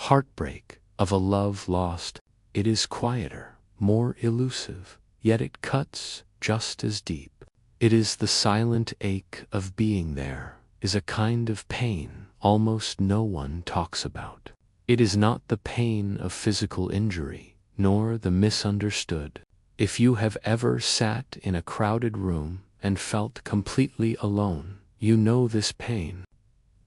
heartbreak of a love lost. It is quieter, more elusive, yet it cuts just as deep. It is the silent ache of being there, is a kind of pain almost no one talks about. It is not the pain of physical injury, nor the misunderstood. If you have ever sat in a crowded room and felt completely alone, you know this pain.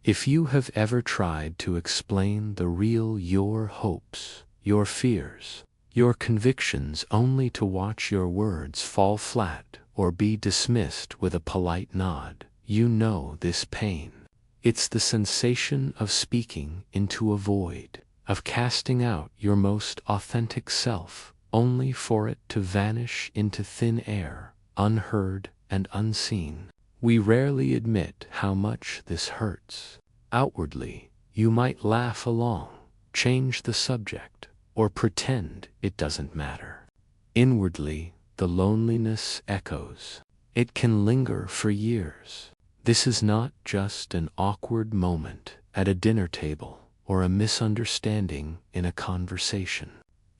If you have ever tried to explain the real your hopes, your fears, your convictions only to watch your words fall flat or be dismissed with a polite nod, you know this pain. It's the sensation of speaking into a void, of casting out your most authentic self, only for it to vanish into thin air, unheard and unseen. We rarely admit how much this hurts. Outwardly, you might laugh along, change the subject, or pretend it doesn't matter. Inwardly, the loneliness echoes. It can linger for years. This is not just an awkward moment at a dinner table or a misunderstanding in a conversation.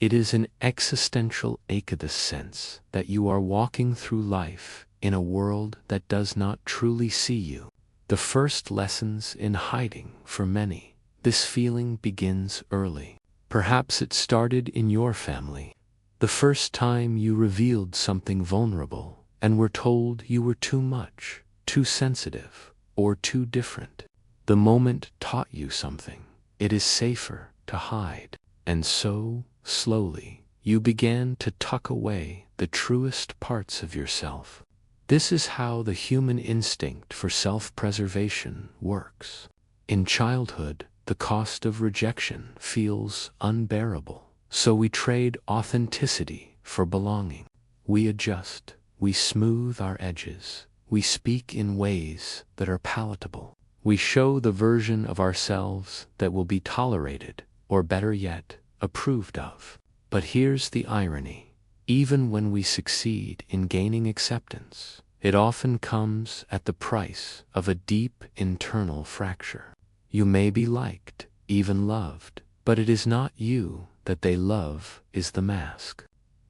It is an existential ache, the sense that you are walking through life in a world that does not truly see you. The first lessons in hiding for many. This feeling begins early. Perhaps it started in your family. The first time you revealed something vulnerable and were told you were too much, too sensitive, or too different. The moment taught you something. It is safer to hide. And so, slowly, you began to tuck away the truest parts of yourself. This is how the human instinct for self-preservation works. In childhood, the cost of rejection feels unbearable, so we trade authenticity for belonging. We adjust, we smooth our edges, we speak in ways that are palatable. We show the version of ourselves that will be tolerated, or better yet, approved of. But here's the irony. Even when we succeed in gaining acceptance, it often comes at the price of a deep internal fracture. You may be liked, even loved, but it is not you that they love is the mask.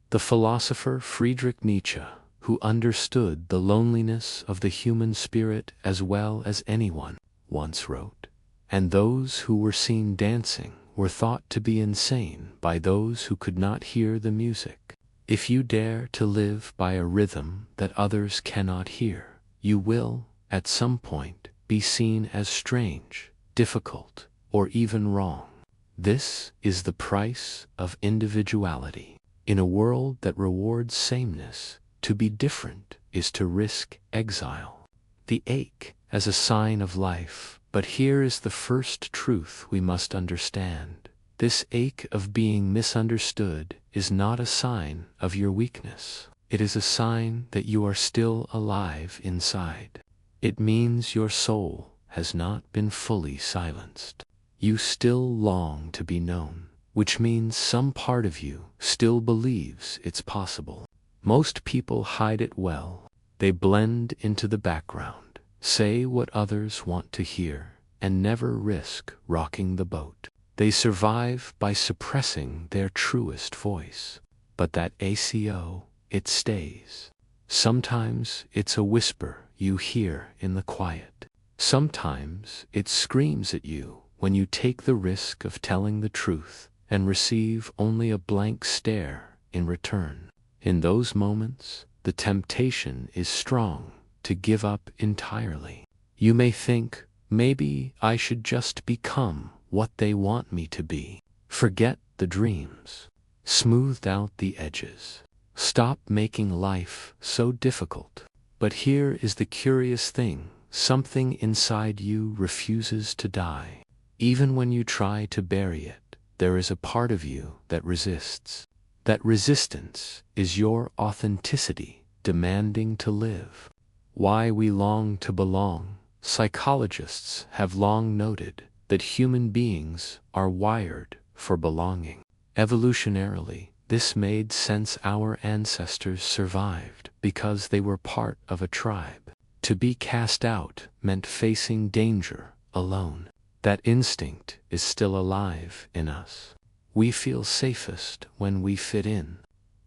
The philosopher Friedrich Nietzsche, who understood the loneliness of the human spirit as well as anyone, once wrote, "And those who were seen dancing were thought to be insane by those who could not hear the music." If you dare to live by a rhythm that others cannot hear, you will, at some point, be seen as strange, difficult, or even wrong. This is the price of individuality. In a world that rewards sameness, to be different is to risk exile. The ache as a sign of life, but here is the first truth we must understand. This ache of being misunderstood is not a sign of your weakness. It is a sign that you are still alive inside. It means your soul has not been fully silenced. You still long to be known, which means some part of you still believes it's possible. Most people hide it well. They blend into the background, say what others want to hear, and never risk rocking the boat. They survive by suppressing their truest voice. But that ACO, it stays. Sometimes it's a whisper you hear in the quiet. Sometimes it screams at you when you take the risk of telling the truth and receive only a blank stare in return. In those moments, the temptation is strong to give up entirely. You may think, maybe I should just become what they want me to be. Forget the dreams. Smoothed out the edges. Stop making life so difficult. But here is the curious thing. Something inside you refuses to die. Even when you try to bury it, there is a part of you that resists. That resistance is your authenticity demanding to live. Why we long to belong. Psychologists have long noted that human beings are wired for belonging. Evolutionarily, this made sense. Our ancestors survived because they were part of a tribe. To be cast out meant facing danger alone. That instinct is still alive in us. We feel safest when we fit in.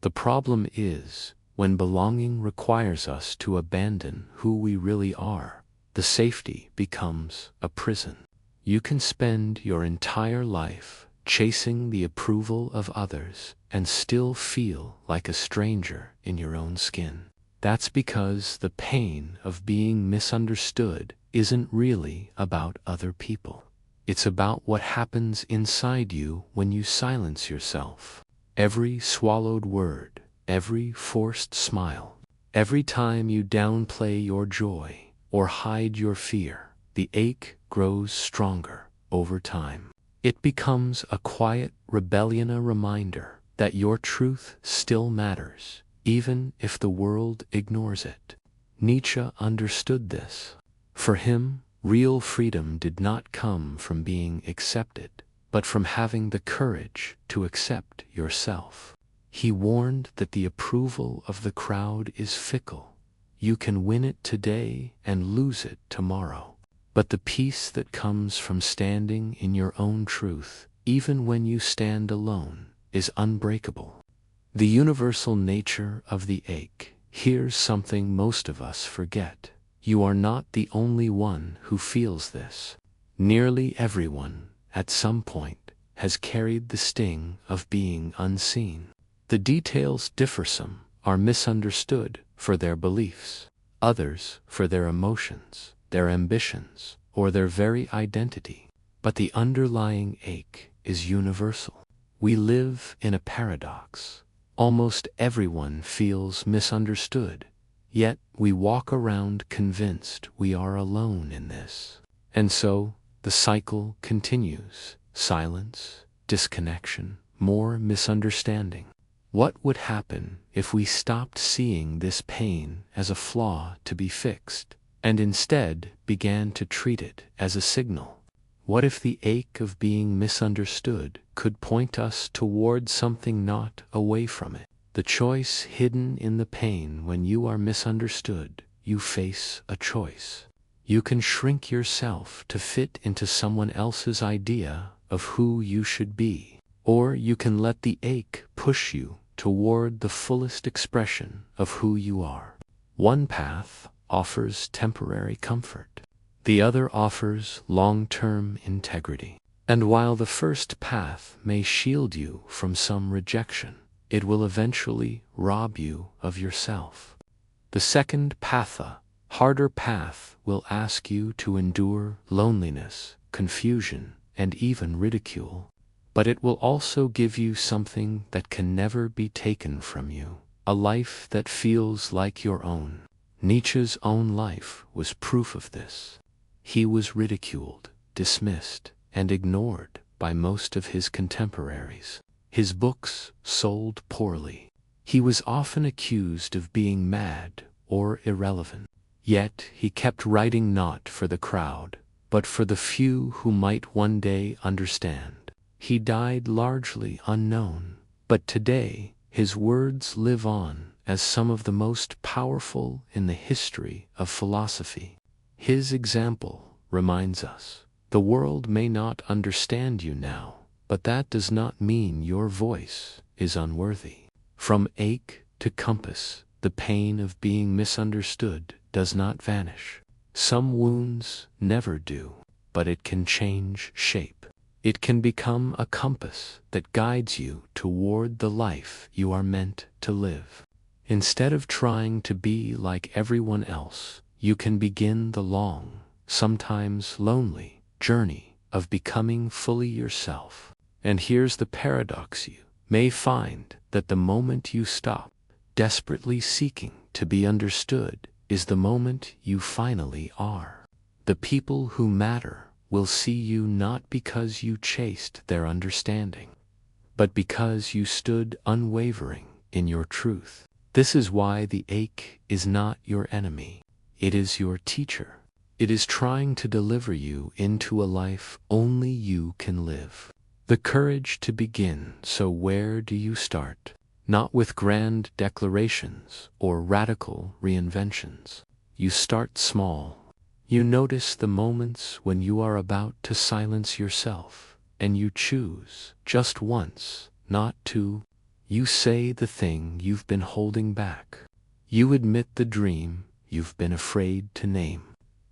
The problem is when belonging requires us to abandon who we really are. The safety becomes a prison. You can spend your entire life chasing the approval of others and still feel like a stranger in your own skin. That's because the pain of being misunderstood isn't really about other people. It's about what happens inside you when you silence yourself. Every swallowed word, every forced smile, every time you downplay your joy or hide your fear, the ache grows stronger over time. It becomes a quiet rebellion, a reminder that your truth still matters, even if the world ignores it. Nietzsche understood this. For him, real freedom did not come from being accepted, but from having the courage to accept yourself. He warned that the approval of the crowd is fickle. You can win it today and lose it tomorrow. But the peace that comes from standing in your own truth, even when you stand alone, is unbreakable. The universal nature of the ache. Here's something most of us forget. You are not the only one who feels this. Nearly everyone, at some point, has carried the sting of being unseen. The details differ. Some are misunderstood for their beliefs, others for their emotions, their ambitions, or their very identity. But the underlying ache is universal. We live in a paradox. Almost everyone feels misunderstood, yet we walk around convinced we are alone in this. And so, the cycle continues. Silence, disconnection, more misunderstanding. What would happen if we stopped seeing this pain as a flaw to be fixed, and instead began to treat it as a signal? What if the ache of being misunderstood could point us toward something, not away from it? The choice hidden in the pain. When you are misunderstood, you face a choice. You can shrink yourself to fit into someone else's idea of who you should be, or you can let the ache push you toward the fullest expression of who you are. One path offers temporary comfort. The other offers long-term integrity. And while the first path may shield you from some rejection, it will eventually rob you of yourself. The second path, a harder path, will ask you to endure loneliness, confusion, and even ridicule. But it will also give you something that can never be taken from you, a life that feels like your own. Nietzsche's own life was proof of this. He was ridiculed, dismissed, and ignored by most of his contemporaries. His books sold poorly. He was often accused of being mad or irrelevant. Yet he kept writing, not for the crowd, but for the few who might one day understand. He died largely unknown, but today his words live on as some of the most powerful in the history of philosophy. His example reminds us, the world may not understand you now, but that does not mean your voice is unworthy. From ache to compass, the pain of being misunderstood does not vanish. Some wounds never do, but it can change shape. It can become a compass that guides you toward the life you are meant to live. Instead of trying to be like everyone else, you can begin the long, sometimes lonely, journey of becoming fully yourself. And here's the paradox: you may find that the moment you stop desperately seeking to be understood is the moment you finally are. The people who matter will see you not because you chased their understanding, but because you stood unwavering in your truth. This is why the ache is not your enemy. It is your teacher. It is trying to deliver you into a life only you can live. The courage to begin. So where do you start? Not with grand declarations or radical reinventions. You start small. You notice the moments when you are about to silence yourself, and you choose, just once, not to. You say the thing you've been holding back. You admit the dream you've been afraid to name.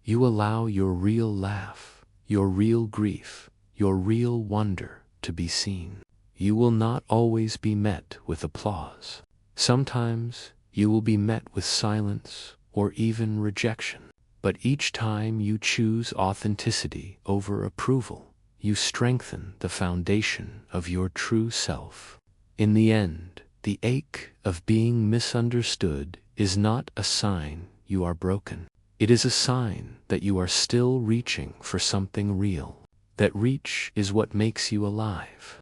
You allow your real laugh, your real grief, your real wonder to be seen. You will not always be met with applause. Sometimes you will be met with silence or even rejection. But each time you choose authenticity over approval, you strengthen the foundation of your true self. In the end, the ache of being misunderstood is not a sign you are broken. It is a sign that you are still reaching for something real. That reach is what makes you alive.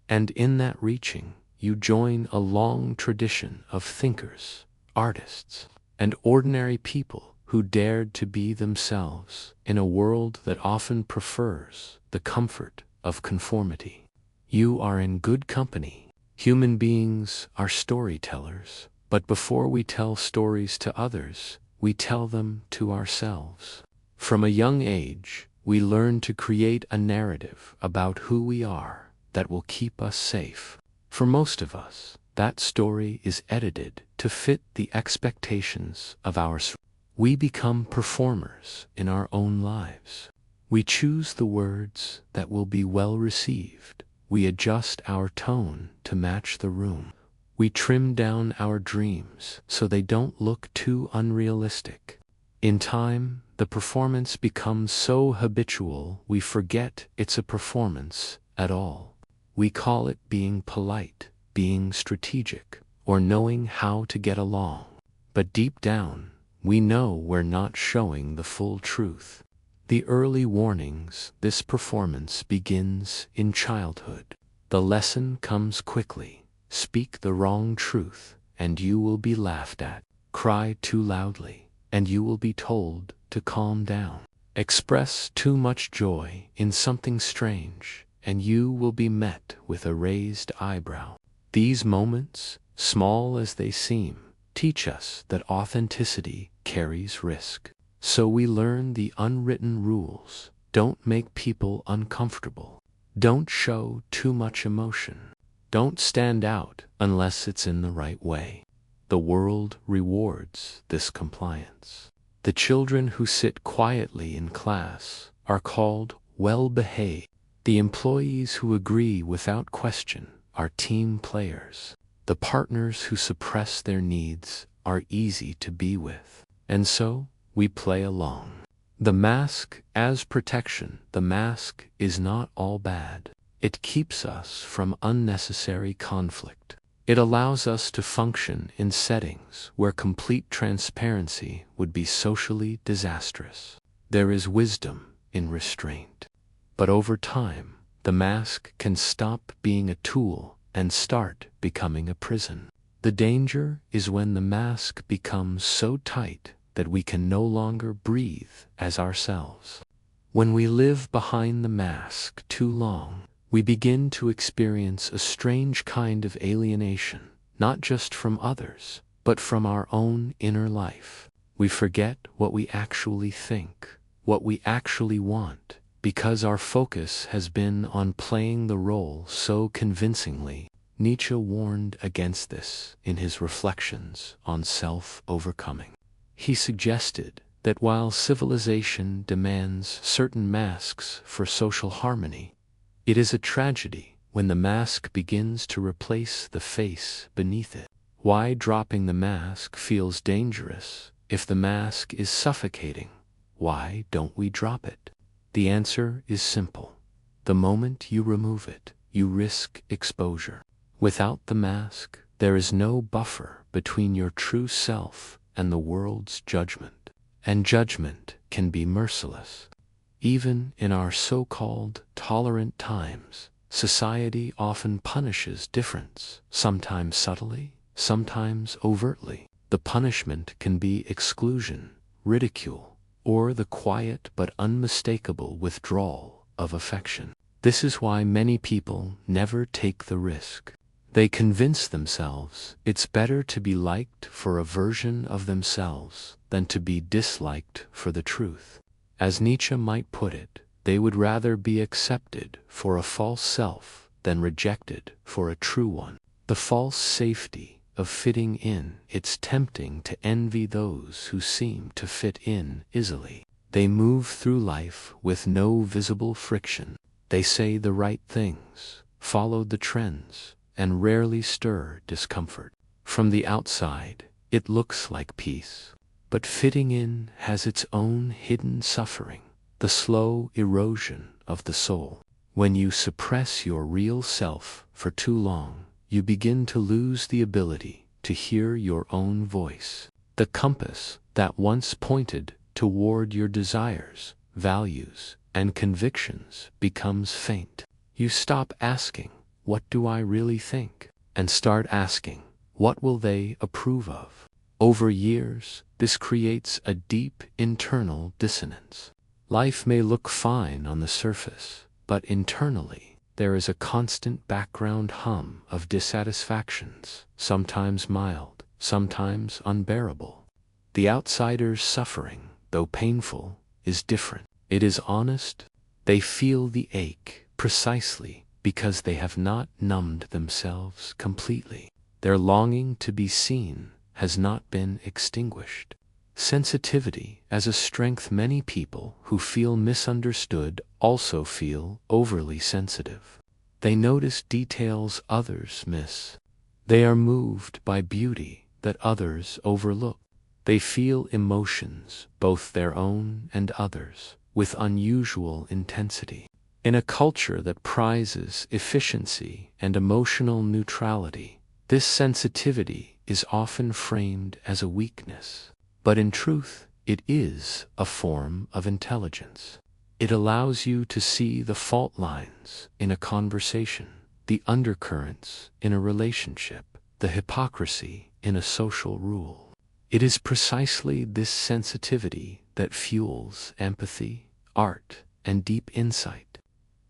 And in that reaching, you join a long tradition of thinkers, artists, and ordinary people who dared to be themselves in a world that often prefers the comfort of conformity. You are in good company. Human beings are storytellers, but before we tell stories to others, we tell them to ourselves. From a young age, we learn to create a narrative about who we are that will keep us safe. For most of us, that story is edited to fit the expectations of our surroundings. We become performers in our own lives. We choose the words that will be well received. We adjust our tone to match the room. We trim down our dreams so they don't look too unrealistic. In time, the performance becomes so habitual we forget it's a performance at all. We call it being polite, being strategic, or knowing how to get along. But deep down, we know we're not showing the full truth. The early warnings: this performance begins in childhood. The lesson comes quickly. Speak the wrong truth, and you will be laughed at. Cry too loudly, and you will be told to calm down. Express too much joy in something strange, and you will be met with a raised eyebrow. These moments, small as they seem, teach us that authenticity carries risk. So we learn the unwritten rules. Don't make people uncomfortable. Don't show too much emotion. Don't stand out unless it's in the right way. The world rewards this compliance. The children who sit quietly in class are called well-behaved. The employees who agree without question are team players. The partners who suppress their needs are easy to be with. And so, we play along. The mask as protection. The mask is not all bad. It keeps us from unnecessary conflict. It allows us to function in settings where complete transparency would be socially disastrous. There is wisdom in restraint. But over time, the mask can stop being a tool and start becoming a prison. The danger is when the mask becomes so tight that we can no longer breathe as ourselves. When we live behind the mask too long, we begin to experience a strange kind of alienation, not just from others, but from our own inner life. We forget what we actually think, what we actually want, because our focus has been on playing the role so convincingly. Nietzsche warned against this in his reflections on self-overcoming. He suggested that while civilization demands certain masks for social harmony, it is a tragedy when the mask begins to replace the face beneath it. Why dropping the mask feels dangerous if the mask is suffocating? Why don't we drop it? The answer is simple. The moment you remove it, you risk exposure. Without the mask, there is no buffer between your true self and the world's judgment. And judgment can be merciless. Even in our so-called tolerant times, society often punishes difference, sometimes subtly, sometimes overtly. The punishment can be exclusion, ridicule, or the quiet but unmistakable withdrawal of affection. This is why many people never take the risk. They convince themselves it's better to be liked for a version of themselves than to be disliked for the truth. As Nietzsche might put it, they would rather be accepted for a false self than rejected for a true one. The false safety of fitting in, it's tempting to envy those who seem to fit in easily. They move through life with no visible friction. They say the right things, follow the trends, and rarely stir discomfort. From the outside, it looks like peace. But fitting in has its own hidden suffering, the slow erosion of the soul. When you suppress your real self for too long, you begin to lose the ability to hear your own voice. The compass that once pointed toward your desires, values, and convictions becomes faint. You stop asking, "What do I really think?" and start asking, "What will they approve of?" Over years, this creates a deep internal dissonance. Life may look fine on the surface, but internally, there is a constant background hum of dissatisfactions, sometimes mild, sometimes unbearable. The outsider's suffering, though painful, is different. It is honest. They feel the ache precisely because they have not numbed themselves completely. Their longing to be seen has not been extinguished. Sensitivity as a strength. Many people who feel misunderstood also feel overly sensitive. They notice details others miss. They are moved by beauty that others overlook. They feel emotions, both their own and others, with unusual intensity. In a culture that prizes efficiency and emotional neutrality, this sensitivity is often framed as a weakness. But in truth, it is a form of intelligence. It allows you to see the fault lines in a conversation, the undercurrents in a relationship, the hypocrisy in a social rule. It is precisely this sensitivity that fuels empathy, art, and deep insight.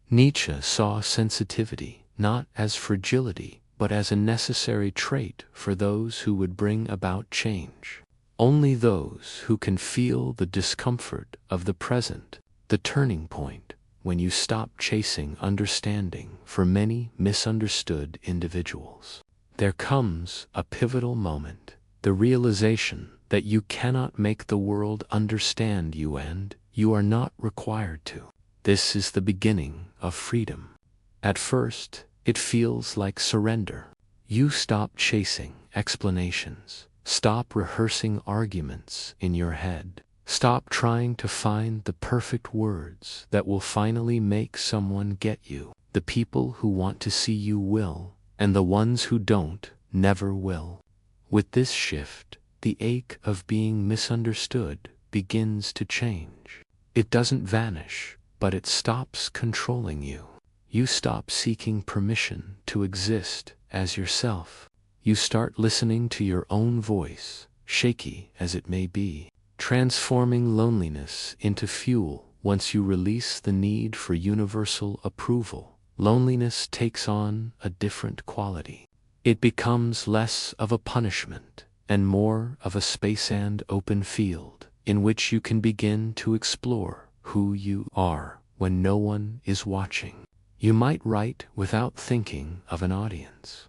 Nietzsche saw sensitivity not as fragility, but as a necessary trait for those who would bring about change. Only those who can feel the discomfort of the present, the turning point when you stop chasing understanding. For many misunderstood individuals, there comes a pivotal moment, the realization that you cannot make the world understand you and you are not required to. This is the beginning of freedom. At first, it feels like surrender. You stop chasing explanations. Stop rehearsing arguments in your head. Stop trying to find the perfect words that will finally make someone get you. The people who want to see you will, and the ones who don't never will. With this shift, the ache of being misunderstood begins to change. It doesn't vanish, but it stops controlling you. You stop seeking permission to exist as yourself. You start listening to your own voice, shaky as it may be, transforming loneliness into fuel. Once you release the need for universal approval, loneliness takes on a different quality. It becomes less of a punishment and more of a space and open field in which you can begin to explore who you are when no one is watching. You might write without thinking of an audience.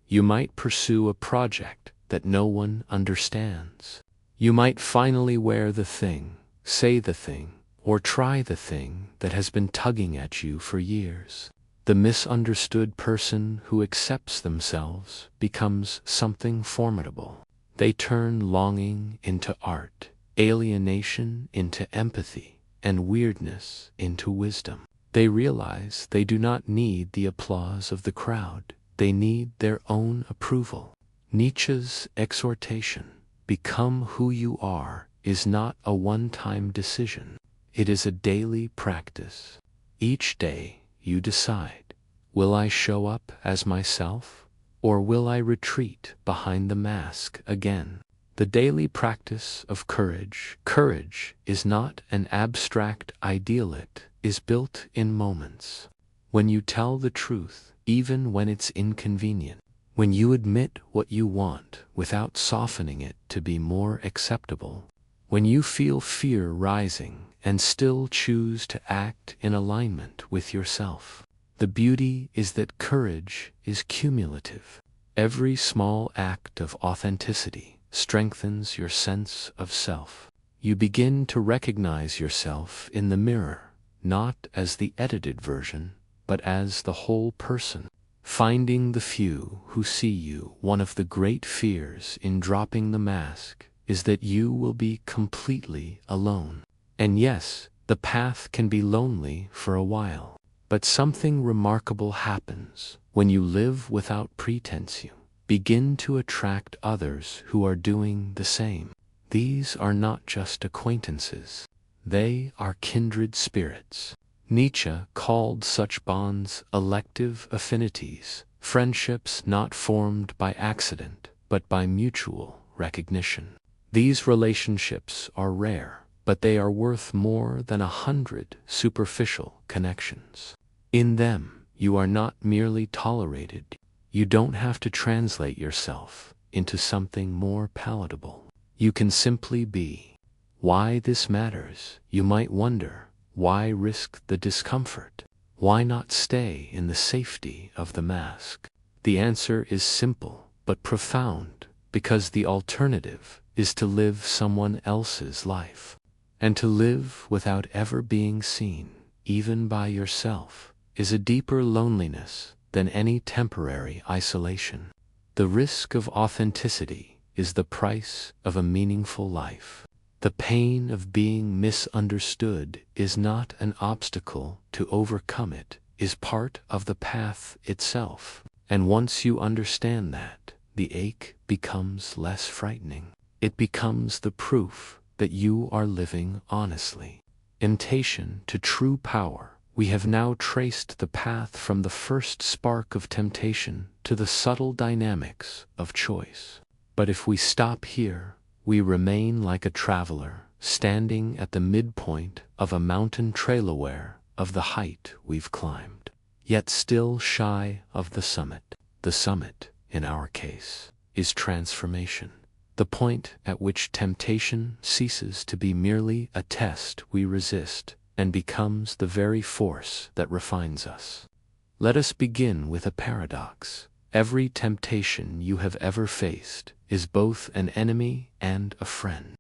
You might pursue a project that no one understands. You might finally wear the thing, say the thing, or try the thing that has been tugging at you for years. The misunderstood person who accepts themselves becomes something formidable. They turn longing into art, alienation into empathy, and weirdness into wisdom. They realize they do not need the applause of the crowd. They need their own approval. Nietzsche's exhortation, "Become who you are," is not a one-time decision. It is a daily practice. Each day you decide, will I show up as myself, or will I retreat behind the mask again? The daily practice of courage. Courage is not an abstract ideal. It is built in moments. When you tell the truth, even when it's inconvenient. When you admit what you want without softening it to be more acceptable. When you feel fear rising and still choose to act in alignment with yourself. The beauty is that courage is cumulative. Every small act of authenticity strengthens your sense of self. You begin to recognize yourself in the mirror, not as the edited version, but as the whole person. Finding the few who see you. One of the great fears in dropping the mask is that you will be completely alone. And yes, the path can be lonely for a while. But something remarkable happens when you live without pretense. You begin to attract others who are doing the same. These are not just acquaintances. They are kindred spirits. Nietzsche called such bonds elective affinities, friendships not formed by accident, but by mutual recognition. These relationships are rare, but they are worth more than 100 superficial connections. In them, you are not merely tolerated. You don't have to translate yourself into something more palatable. You can simply be. Why this matters, you might wonder. Why risk the discomfort? Why not stay in the safety of the mask? The answer is simple but profound, because the alternative is to live someone else's life. And to live without ever being seen, even by yourself, is a deeper loneliness than any temporary isolation. The risk of authenticity is the price of a meaningful life. The pain of being misunderstood is not an obstacle to overcome. It is part of the path itself. And once you understand that, the ache becomes less frightening. It becomes the proof that you are living honestly. Temptation to true power. We have now traced the path from the first spark of temptation to the subtle dynamics of choice. But if we stop here, we remain like a traveler, standing at the midpoint of a mountain trail, aware of the height we've climbed, yet still shy of the summit. The summit, in our case, is transformation. The point at which temptation ceases to be merely a test we resist and becomes the very force that refines us. Let us begin with a paradox. Every temptation you have ever faced is both an enemy and a friend.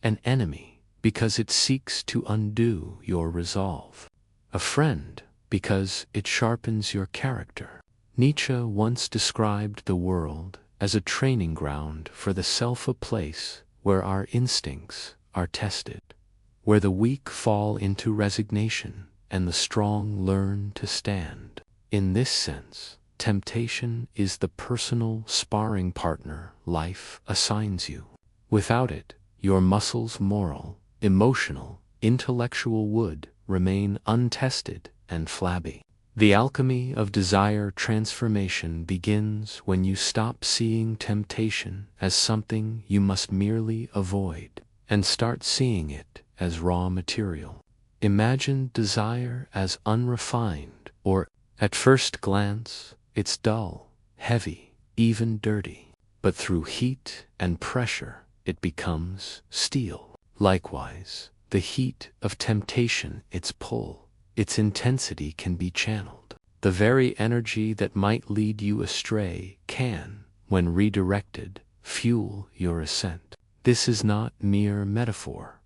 An enemy, because it seeks to undo your resolve. A friend, because it sharpens your character. Nietzsche once described the world as a training ground for the self, a place where our instincts are tested, where the weak fall into resignation and the strong learn to stand. In this sense, temptation is the personal sparring partner life assigns you. Without it, your muscles' moral, emotional, intellectual would remain untested and flabby. The alchemy of desire transformation begins when you stop seeing temptation as something you must merely avoid and start seeing it as raw material. Imagine desire as unrefined, or, at first glance, it's dull, heavy, even dirty. But through heat and pressure, it becomes steel. Likewise, the heat of temptation, its pull, its intensity can be channeled. The very energy that might lead you astray can, when redirected, fuel your ascent. This is not mere metaphor.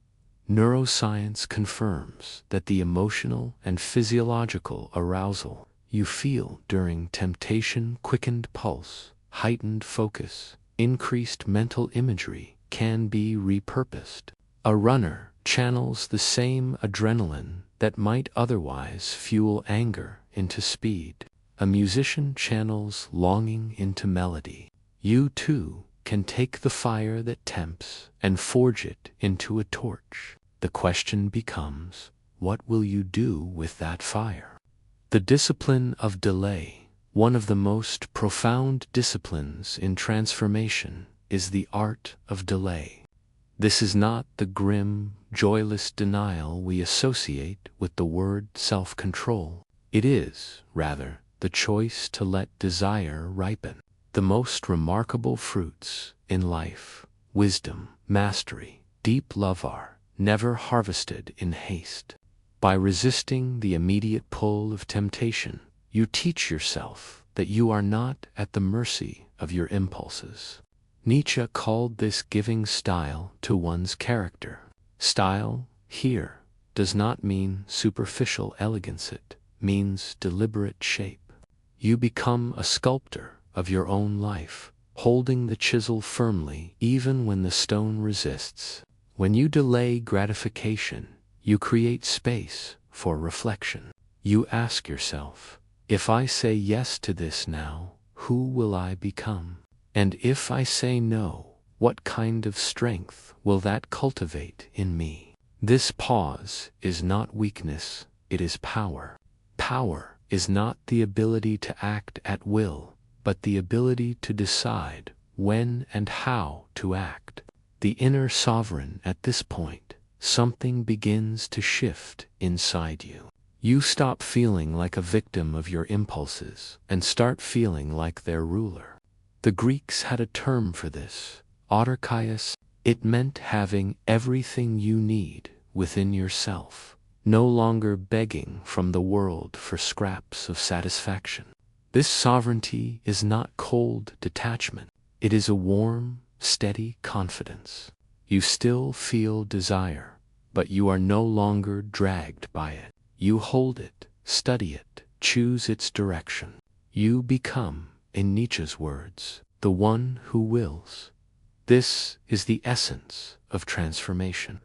Neuroscience confirms that the emotional and physiological arousal you feel during temptation, quickened pulse, heightened focus, increased mental imagery, can be repurposed. A runner channels the same adrenaline that might otherwise fuel anger into speed. A musician channels longing into melody. You too can take the fire that tempts and forge it into a torch. The question becomes, what will you do with that fire? The discipline of delay. One of the most profound disciplines in transformation is the art of delay. This is not the grim, joyless denial we associate with the word self-control. It is, rather, the choice to let desire ripen. The most remarkable fruits in life, wisdom, mastery, deep love are never harvested in haste. By resisting the immediate pull of temptation, you teach yourself that you are not at the mercy of your impulses. Nietzsche called this giving style to one's character. Style, here, does not mean superficial elegance, it means deliberate shape. You become a sculptor of your own life, holding the chisel firmly even when the stone resists. When you delay gratification, you create space for reflection. You ask yourself, if I say yes to this now, who will I become? And if I say no, what kind of strength will that cultivate in me? This pause is not weakness, it is power. Power is not the ability to act at will, but the ability to decide when and how to act. The inner sovereign at this point, something begins to shift inside you. You stop feeling like a victim of your impulses and start feeling like their ruler. The Greeks had a term for this, autarkias. It meant having everything you need within yourself, no longer begging from the world for scraps of satisfaction. This sovereignty is not cold detachment. It is a warm, steady confidence. You still feel desire, but you are no longer dragged by it. You hold it, study it, choose its direction. You become, in Nietzsche's words, the one who wills. This is the essence of transformation.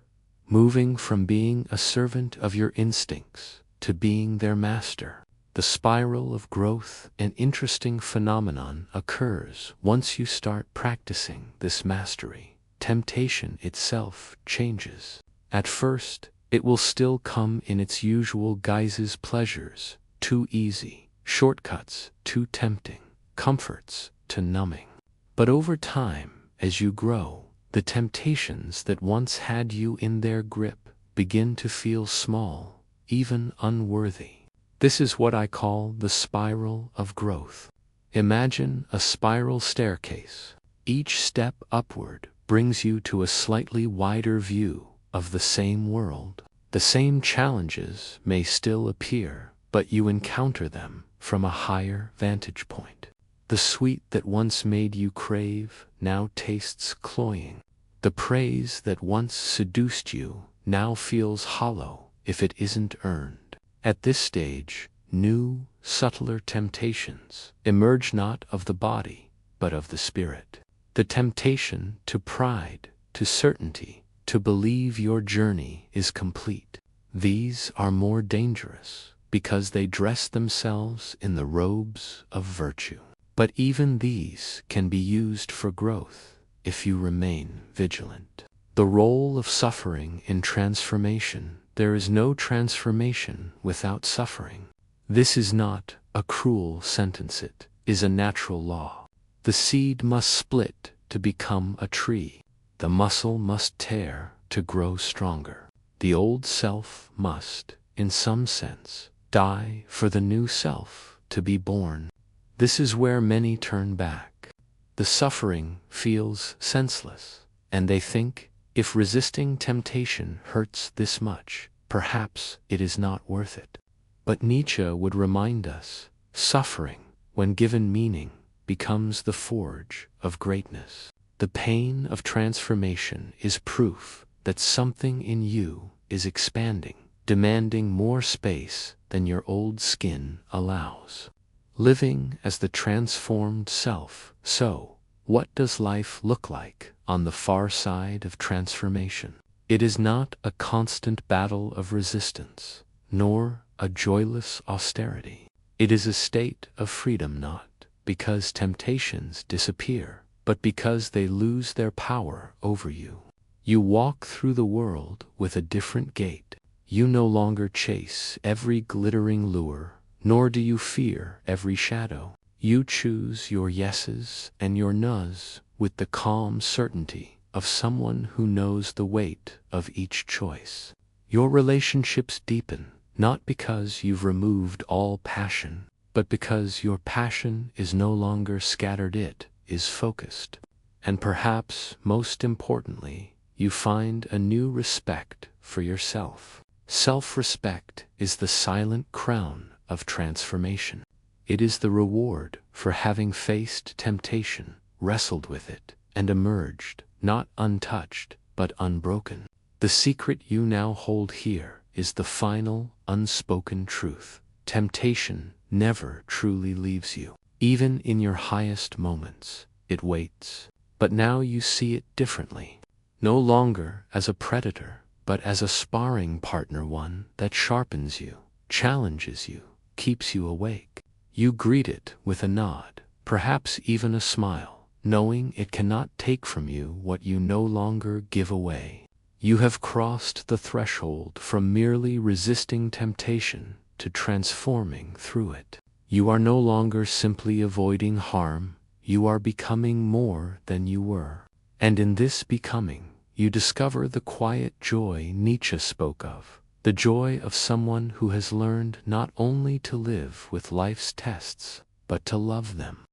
Moving from being a servant of your instincts to being their master. The spiral of growth, an interesting phenomenon, occurs once you start practicing this mastery. Temptation itself changes. At first, it will still come in its usual guises: pleasures, too easy; shortcuts, too tempting; comforts, too numbing. But over time, as you grow, the temptations that once had you in their grip begin to feel small, even unworthy. This is what I call the spiral of growth. Imagine a spiral staircase. Each step upward brings you to a slightly wider view of the same world. The same challenges may still appear, but you encounter them from a higher vantage point. The sweet that once made you crave now tastes cloying. The praise that once seduced you now feels hollow if it isn't earned. At this stage, new, subtler temptations emerge, not of the body, but of the spirit. The temptation to pride, to certainty, to believe your journey is complete. These are more dangerous because they dress themselves in the robes of virtue. But even these can be used for growth if you remain vigilant. The role of suffering in transformation. There is no transformation without suffering. This is not a cruel sentence, it is a natural law. The seed must split to become a tree. The muscle must tear to grow stronger. The old self must, in some sense, die for the new self to be born. This is where many turn back. The suffering feels senseless, and they think, if resisting temptation hurts this much, perhaps it is not worth it. But Nietzsche would remind us, suffering, when given meaning, becomes the forge of greatness. The pain of transformation is proof that something in you is expanding, demanding more space than your old skin allows. Living as the transformed self. So, what does life look like on the far side of transformation? It is not a constant battle of resistance, nor a joyless austerity. It is a state of freedom, not because temptations disappear, but because they lose their power over you. You walk through the world with a different gait. You no longer chase every glittering lure, nor do you fear every shadow. You choose your yeses and your nos with the calm certainty of someone who knows the weight of each choice. Your relationships deepen, not because you've removed all passion, but because your passion is no longer scattered, it is focused. And perhaps most importantly, you find a new respect for yourself. Self-respect is the silent crown of transformation. It is the reward for having faced temptation, wrestled with it, and emerged, not untouched, but unbroken. The secret you now hold here is the final, unspoken truth. Temptation never truly leaves you. Even in your highest moments, it waits. But now you see it differently. No longer as a predator, but as a sparring partner, one that sharpens you, challenges you, keeps you awake. You greet it with a nod, perhaps even a smile, knowing it cannot take from you what you no longer give away. You have crossed the threshold from merely resisting temptation to transforming through it. You are no longer simply avoiding harm, you are becoming more than you were. And in this becoming, you discover the quiet joy Nietzsche spoke of, the joy of someone who has learned not only to live with life's tests, but to love them.